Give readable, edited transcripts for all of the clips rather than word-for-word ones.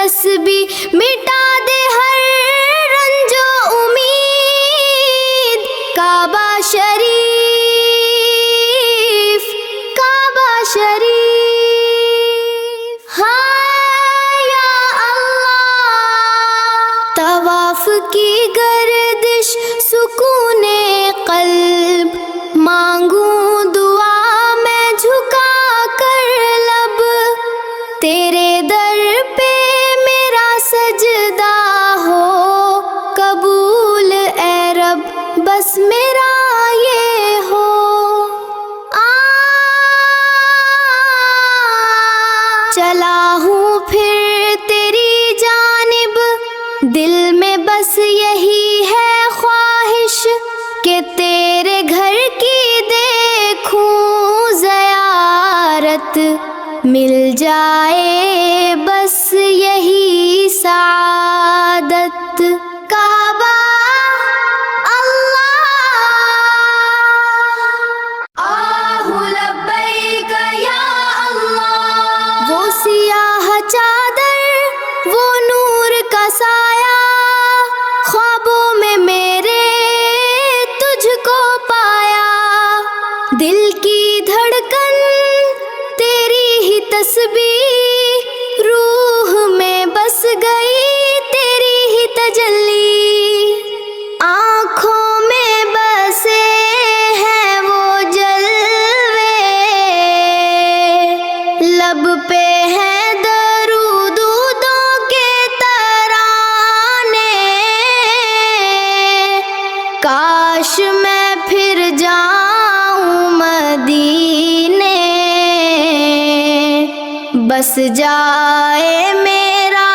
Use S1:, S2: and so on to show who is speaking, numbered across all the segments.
S1: تسبیح مٹا دے ہر رنج و امید. کعبہ شریف، کعبہ شریف، ہاں یا اللہ. طواف کی گردش سکون قلب، مانگوں دعا میں جھکا کر لب. تیرے در پہ میرا سجدہ ہو قبول اے رب، بس میرا یہ ہو. چلا ہوں پھر تیری جانب، دل میں بس یہی ہے خواہش کہ تیرے گھر کی دیکھوں زیارت. مل جائے بس یہی سعادت. کعبہ اللہ، آہ لبیک یا اللہ. وہ سیاہ چادر، وہ نور کا سایہ، خوابوں میں میرے تجھ کو پایا. دل کی دھڑکن تیری ہی تسبیح، روح میں بس گئی تیری ہی تجلی. آنکھوں میں بسے ہیں وہ جلوے، لب پہ ہیں درودوں کے ترانے. کاش میں پھر جاؤں مدینے، بس جائے میرا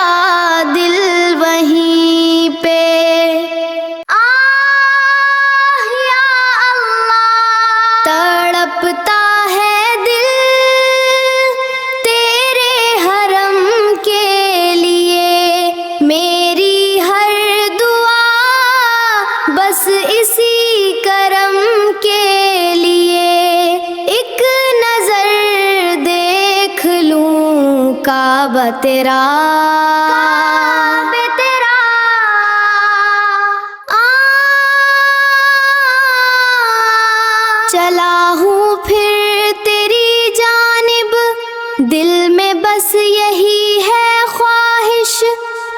S1: دل وہیں پہ. آہ یا اللہ، تڑپتا ہے دل تیرے حرم کے لیے. میری ہر دعا بس اسی کرم کے لیے. ایک نظر دیکھ لوں کعبہ تیرا، کعبہ تیرا. چلا ہوں پھر تیری جانب، دل میں بس یہی ہے خواہش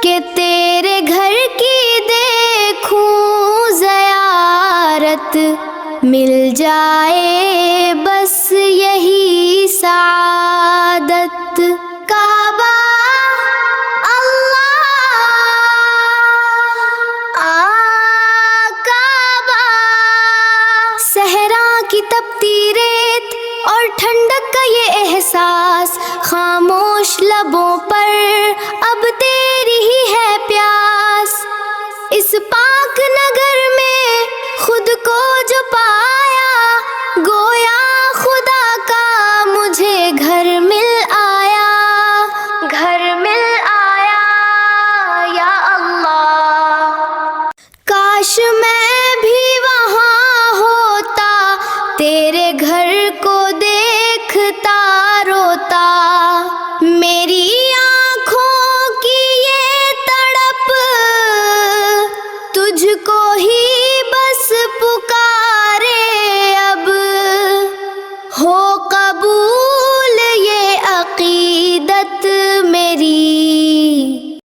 S1: کہ تیرے گھر کی دیکھوں زیارت. مل جائے بس یہی سعادت. کعبہ اللہ، کعبہ. صحرا کی تپتی